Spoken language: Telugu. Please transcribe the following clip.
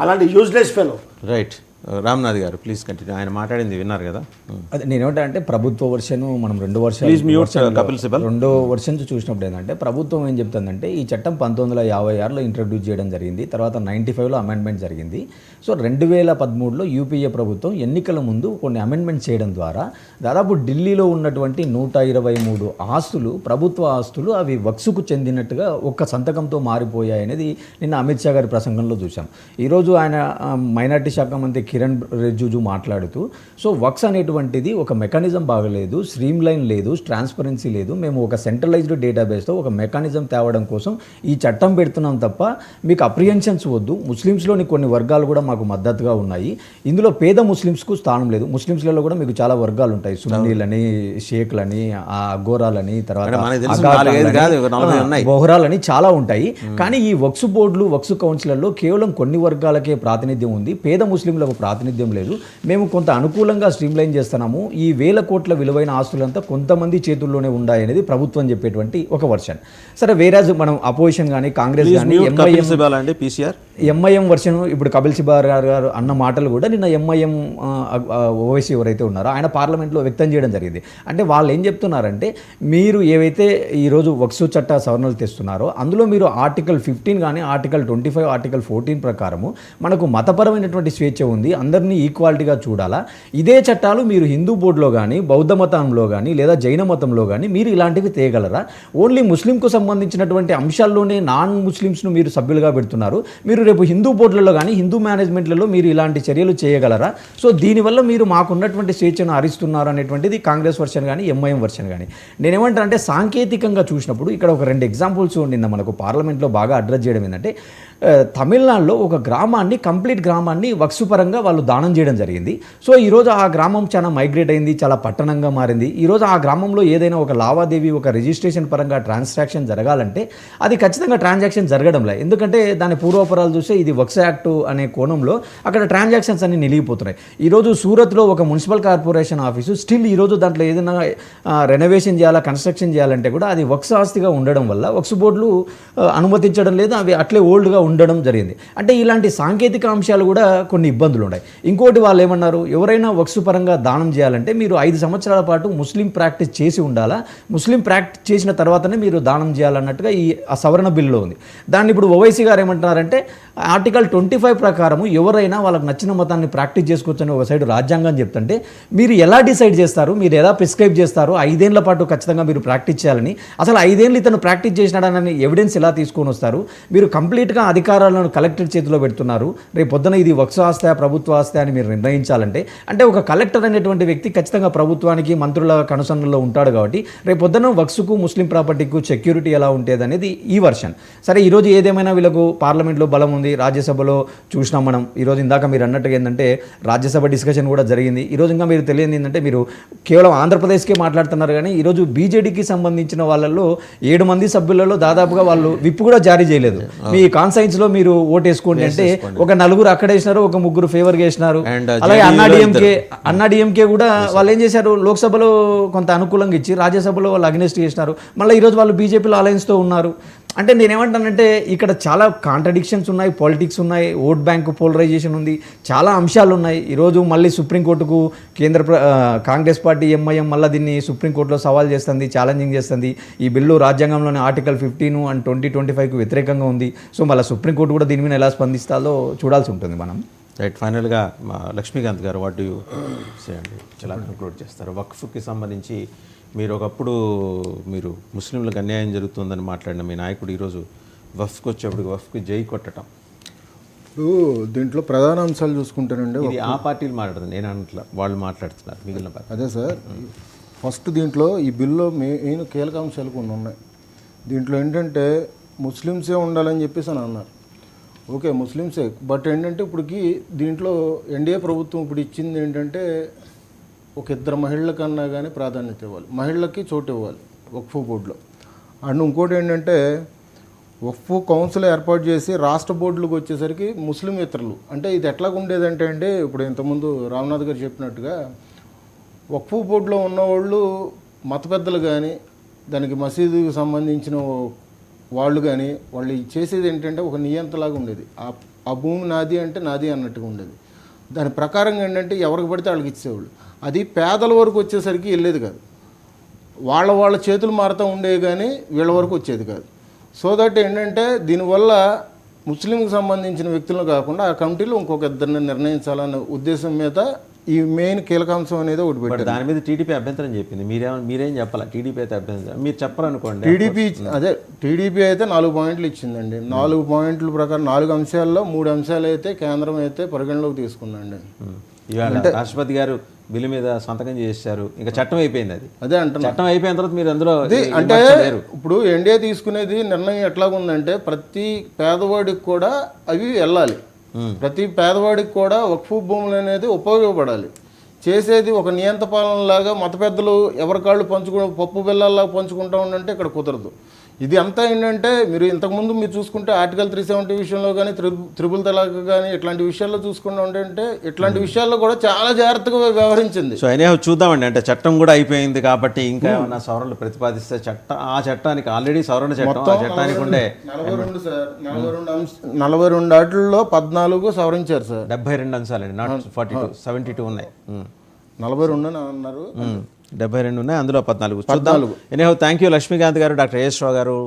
అలాంటి యూజ్లెస్ ఫెలో. రైట్. రామ్నాథ్ గారు ప్లీజ్ కంటిన్యూ. ఆయన మాట్లాడింది విన్నారు కదా. అదే నేనేమంటే ప్రభుత్వ వర్షన్ మనం రెండో వర్షన్స్ చూసినప్పుడు ఏంటంటే ప్రభుత్వం ఏం చెప్తుందంటే ఈ చట్టం 1956లో ఇంట్రడ్యూస్ చేయడం జరిగింది. తర్వాత 95లో అమెండ్మెంట్ జరిగింది. సో 2013లో యూపీఏ ప్రభుత్వం ఎన్నికల ముందు కొన్ని అమెండ్మెంట్ చేయడం ద్వారా దాదాపు ఢిల్లీలో ఉన్నటువంటి 123 ఆస్తులు ప్రభుత్వ ఆస్తులు అవి వక్సుకు చెందినట్టుగా ఒక్క సంతకంతో మారిపోయాయి అనేది నిన్న అమిత్ షా గారి ప్రసంగంలో చూసాం. ఈరోజు ఆయన మైనార్టీ శాఖ మంత్రి కిరణ్ రిజిజు మాట్లాడుతూ సో వక్స్ అనేటువంటిది ఒక మెకానిజం బాగలేదు, స్ట్రీమ్ లైన్ లేదు, ట్రాన్స్పరెన్సీ లేదు, మేము ఒక సెంట్రలైజ్డ్ డేటాబేస్తో ఒక మెకానిజం తేవడం కోసం ఈ చట్టం పెడుతున్నాం తప్ప మీకు అప్రిహెన్షన్స్ వద్దు. ముస్లిమ్స్లోని కొన్ని వర్గాలు కూడా మాకు మద్దతుగా ఉన్నాయి. ఇందులో పేద ముస్లిమ్స్కు స్థానం లేదు. ముస్లిమ్స్లలో కూడా మీకు చాలా వర్గాలు ఉంటాయి, సున్నీలని, షేక్లని, అఘోరాలని, తర్వాత బొహరాలని చాలా ఉంటాయి. కానీ ఈ వక్స్ బోర్డులు వక్స్ కౌన్సిల్లో కేవలం కొన్ని వర్గాలకే ప్రాతినిధ్యం ఉంది, పేద ముస్లింలకు ప్రాతినిధ్యం లేదు. మేము కొంత అనుకూలంగా స్ట్రీమ్లైన్ చేస్తున్నాము. ఈ 1000 కోట్ల విలువైన ఆస్తులంతా కొంతమంది చేతుల్లోనే ఉన్నాయనేది ప్రభుత్వం చెప్పేటువంటి ఒక వర్షన్. సరే, వేరేజ్ మనం అపోజిషన్ కానీ కాంగ్రెస్ కానీ ఎంఐఎం వర్షన్ ఇప్పుడు కపిల్ సిబాల్ గారు అన్న మాటలు కూడా నిన్న ఎంఐఎం ఓవైసీ ఎవరైతే ఉన్నారో ఆయన పార్లమెంట్లో వ్యక్తం చేయడం జరిగింది. అంటే వాళ్ళు ఏం చెప్తున్నారంటే మీరు ఏవైతే ఈరోజు వక్సు చట్ట సవరణలు తెస్తున్నారో అందులో మీరు ఆర్టికల్ 15 కానీ ఆర్టికల్ 25 ఆర్టికల్ 14 ప్రకారము మనకు మతపరమైనటువంటి స్వేచ్ఛ ఉంది, అందరినీ ఈక్వాలిటీగా చూడాలా. ఇదే చట్టాలు మీరు హిందూ బోర్డులో కానీ బౌద్ధ మతంలో కానీ లేదా జైన మతంలో కానీ మీరు ఇలాంటివి తేయగలరా? ఓన్లీ ముస్లింకు సంబంధించినటువంటి అంశాల్లోనే నాన్ ముస్లిమ్స్ను మీరు సభ్యులుగా పెడుతున్నారు. మీరు రేపు హిందూ బోర్డులలో కానీ హిందూ మేనేజ్మెంట్లలో మీరు ఇలాంటి చర్యలు చేయగలరా? సో దీనివల్ల మీరు మాకున్నటువంటి స్వేచ్ఛను హరిస్తున్నారు అనేటువంటిది కాంగ్రెస్ వర్షన్ కానీ ఎంఐఎం వర్షన్ కానీ. నేనేమంటాను అంటే సాంకేతికంగా చూసినప్పుడు ఇక్కడ ఒక 2 ఎగ్జాంపుల్స్ నిన్న మనకు పార్లమెంట్లో బాగా అడ్రస్ చేయడం ఏంటంటే తమిళనాడులో ఒక గ్రామాన్ని కంప్లీట్ గ్రామాన్ని వక్సు పరంగా వాళ్ళు దానం చేయడం జరిగింది. సో ఈరోజు ఆ గ్రామం చాలా మైగ్రేట్ అయింది, చాలా పట్టణంగా మారింది. ఈరోజు ఆ గ్రామంలో ఏదైనా ఒక లావాదేవీ ఒక రిజిస్ట్రేషన్ పరంగా ట్రాన్సాక్షన్ జరగాలంటే అది ఖచ్చితంగా ట్రాన్సాక్షన్ జరగడంలే. ఎందుకంటే దాని పూర్వపరాలు చూస్తే ఇది వక్స్ యాక్ట్ అనే కోణంలో అక్కడ ట్రాన్సాక్షన్స్ అన్ని నిలిగిపోతున్నాయి. ఈరోజు సూరత్లో ఒక మున్సిపల్ కార్పొరేషన్ ఆఫీసు స్టిల్ ఈరోజు దాంట్లో ఏదైనా రెనోవేషన్ చేయాలా, కన్స్ట్రక్షన్ చేయాలంటే కూడా అది వక్స్ ఆస్తిగా ఉండడం వల్ల వక్స్ బోర్డులు అనుమతించడం లేదు, అవి అట్లే ఓల్డ్గా ఉండడం జరిగింది. అంటే ఇలాంటి సాంకేతిక అంశాలు కూడా కొన్ని ఇబ్బందులు ఉన్నాయి. ఇంకోటి వాళ్ళు ఏమన్నారు, ఎవరైనా వక్సు పరంగా దానం చేయాలంటే మీరు 5 సంవత్సరాల పాటు ముస్లిం ప్రాక్టీస్ చేసి ఉండాలా, ముస్లిం ప్రాక్టీస్ చేసిన తర్వాతనే మీరు దానం చేయాలన్నట్టుగా ఈ సవరణ బిల్లులో ఉంది. దాన్ని ఇప్పుడు ఓవైసీ గారు ఏమంటున్నారంటే ఆర్టికల్ 25 ప్రకారము ఎవరైనా వాళ్ళకి నచ్చిన మతాన్ని ప్రాక్టీస్ చేసుకోవచ్చని ఒక సైడ్ రాజ్యాంగం చెప్తుంటే మీరు ఎలా డిసైడ్ చేస్తారు, మీరు ఎలా ప్రిస్క్రైబ్ చేస్తారు 5 ఏళ్ల పాటు ఖచ్చితంగా మీరు ప్రాక్టీస్ చేయాలని? అసలు 5 ఏళ్ళు ఇతను ప్రాక్టీస్ చేసినాడని ఎవిడెన్స్ ఎలా తీసుకొని వస్తారు? మీరు కంప్లీట్గా అధికారాలను కలెక్టర్ చేతిలో పెడుతున్నారు. రేపు పొద్దున ఇది వక్సు ఆస్తి ప్రభుత్వ ఆస్తి అని మీరు నిర్ణయించాలంటే అంటే ఒక కలెక్టర్ అనేటువంటి వ్యక్తి ఖచ్చితంగా ప్రభుత్వానికి మంత్రుల కనుసన్నల్లో ఉంటాడు. కాబట్టి రేపు పొద్దున వక్సుకు ముస్లిం ప్రాపర్టీకు సెక్యూరిటీ ఎలా ఉంటుంది అనేది ఈ వర్షన్. సరే, ఈరోజు ఏదేమైనా వీళ్ళకు పార్లమెంట్లో బలం ఉంది, రాజ్యసభలో చూసినాం మనం. ఈరోజు ఇందాక మీరు అన్నట్టుగా ఏంటంటే రాజ్యసభ డిస్కషన్ కూడా జరిగింది. ఈరోజు ఇంకా మీరు తెలియదు ఏంటంటే మీరు కేవలం ఆంధ్రప్రదేశ్కే మాట్లాడుతున్నారు కానీ ఈరోజు బీజేడీకి సంబంధించిన వాళ్ళల్లో 7 మంది సభ్యులలో దాదాపుగా వాళ్ళు విప్ కూడా జారీ చేయలేదు. మీ కాన్సైన్స్లో మీరు ఓటు వేసుకోండి అంటే ఒక 4 అక్కడ వేసినారు, ఒక 3 ఫేవర్గా వేసినారు. అలాగే అన్నాడీఎంకే కూడా వాళ్ళు ఏం చేశారు, లోక్సభలో కొంత అనుకూలంగా ఇచ్చి రాజ్యసభలో వాళ్ళు అగ్నెస్ట్ చేసినారు. మళ్ళీ ఈరోజు వాళ్ళు బీజేపీలో అలయన్స్తో ఉన్నారు. అంటే నేనేమంటానంటే ఇక్కడ చాలా కాంట్రడిక్షన్స్ ఉన్నాయి, పాలిటిక్స్ ఉన్నాయి, ఓట్ బ్యాంకు పోలరైజేషన్ ఉంది, చాలా అంశాలు ఉన్నాయి. ఈరోజు మళ్ళీ సుప్రీంకోర్టుకు కాంగ్రెస్ పార్టీ ఎంఐఎం మళ్ళీ దీన్ని సుప్రీంకోర్టులో సవాల్ చేస్తుంది, ఛాలెంజింగ్ చేస్తుంది. ఈ బిల్లు రాజ్యాంగంలోని ఆర్టికల్ 15 అండ్ 2025కు వ్యతిరేకంగా ఉంది. సో మళ్ళీ సుప్రీంకోర్టు కూడా దీని మీద ఎలా స్పందిస్తాలో చూడాల్సి ఉంటుంది మనం. రైట్. ఫైనల్గా లక్ష్మీకాంత్ గారు వాట్ యూ సే అండి, చాలా కంక్లూడ్ చేస్తారు. వక్ఫ్కి సంబంధించి మీరు ఒకప్పుడు మీరు ముస్లింలకు అన్యాయం జరుగుతుందని మాట్లాడిన మీ నాయకుడు ఈరోజు వక్ఫ్కి వచ్చేప్పుడు వక్ఫ్కి జై కొట్టడం. ఇప్పుడు దీంట్లో ప్రధాన అంశాలు చూసుకుంటానండి, ఇది ఆ పార్టీలు మాట్లాడుతుంది, నేను అట్లా వాళ్ళు మాట్లాడుతున్నారు మిగిలిన పార్టీ. అదే సార్, ఫస్ట్ దీంట్లో ఈ బిల్లు మెయిన్ కీలక అంశాలు కొన్ని ఉన్నాయి. దీంట్లో ఏంటంటే ముస్లిమ్సే ఉండాలని చెప్పేసి అని అన్నారు. ఓకే, ముస్లిమ్సే, బట్ ఏంటంటే ఇప్పటికి దీంట్లో ఎన్డీఏ ప్రభుత్వం ఇప్పుడు ఇచ్చింది ఏంటంటే ఒక 2 మహిళల కన్నా కానీ ప్రాధాన్యత ఇవ్వాలి, మహిళలకి చోటు ఇవ్వాలి వక్ఫ్ బోర్డులో. అండ్ ఇంకోటి ఏంటంటే వక్ఫ్ కౌన్సిల్ ఏర్పాటు చేసి రాష్ట్ర బోర్డులకు వచ్చేసరికి ముస్లిం ఇతరులు అంటే ఇది ఎట్లా ఉండేదంటే అండి, ఇప్పుడు ఇంతకుముందు రామ్నాథ్ గారు చెప్పినట్టుగా వక్ఫ్ బోర్డులో ఉన్నవాళ్ళు మత పెద్దలు కానీ దానికి మసీదుకి సంబంధించిన వాళ్ళు కానీ వాళ్ళు చేసేది ఏంటంటే ఒక నియంతలాగా ఉండేది. ఆ ఆ భూమి నాది అంటే నాది అన్నట్టుగా ఉండేది. దాని ప్రకారంగా ఏంటంటే ఎవరికి పడితే వాళ్ళకి ఇచ్చేవాళ్ళు. అది పేదల వరకు వచ్చేసరికి వెళ్ళేది కాదు. వాళ్ళ చేతులు మారుతూ ఉండేవి కానీ వీళ్ళ వరకు వచ్చేది కాదు. సో దట్ ఏంటంటే దీనివల్ల ముస్లింకి సంబంధించిన వ్యక్తులను కాకుండా ఆ కమిటీలో ఇంకొక ఇద్దరిని నిర్ణయించాలనే ఉద్దేశం మీద ఈ మెయిన్ కీలకాంశం అనేది ఒకటి బట్ పెట్టారు. దాని మీద టీడీపీ అభ్యంతరం చెప్పింది. మీరేం చెప్పాలా? టీడీపీ అయితే అభ్యంతరం, మీరు చెప్పరనుకోండి. టీడీపీ అయితే 4 పాయింట్లు ఇచ్చిందండి. 4 పాయింట్ల ప్రకారం 4 అంశాల్లో 3 అంశాలు అయితే కేంద్రం అయితే పరిగణలోకి తీసుకుందండి. ఇవాళ రాష్ట్రపతి గారు బిల్లు మీద సంతకం చేశారు, ఇంకా చట్టం అయిపోయింది. అది అదే అంటున్నా. చట్టం అయిపోయిన తర్వాత మీరు అందులో అంటే ఇప్పుడు ఎన్డీఏ తీసుకునేది నిర్ణయం ఎట్లాగుందంటే ప్రతి పేదవాడికి కూడా అవి వెళ్ళాలి. ప్రతి పేదవాడికి కూడా వక్ఫ్ భూములు అనేది ఉపయోగపడాలి. చేసేది ఒక నియంత పాలనలాగా మత పెద్దలు ఎవరి కాళ్ళు పప్పు బిళ్ళల్లాగా పంచుకుంటా ఉండంటే ఇక్కడ కుదరదు. ఇది అంతా ఏంటంటే మీరు ఇంతకుముందు మీరు చూసుకుంటే ఆర్టికల్ 370 విషయంలో కానీ త్రిబుల్ తలాక్ కానీ ఇట్లాంటి విషయాల్లో చూసుకుంటూ ఉంటే ఇట్లాంటి విషయాల్లో కూడా చాలా జాగ్రత్తగా వ్యవహరించింది. సో అయినా చూద్దామండి. అంటే చట్టం కూడా అయిపోయింది కాబట్టి ఇంకా ఏమన్నా సవరణలు ప్రతిపాదిస్తే ఆ చట్టానికి ఆల్రెడీ సవరణ చట్టం, ఆ చట్టానికి ఉండే 42 ఆటల్లో 14 సవరించారు సార్. 72 అంశాలండి, నాట్ 42, 72 ఉన్నాయి. 42 అన్నారు, 72 ఉన్నాయి, అందులో 14. చూద్దాం. ఎనీహౌ థ్యాంక్ యూ లక్ష్మీకాంత్ గారు, డాక్టర్ ఏఎస్ రావు గారు.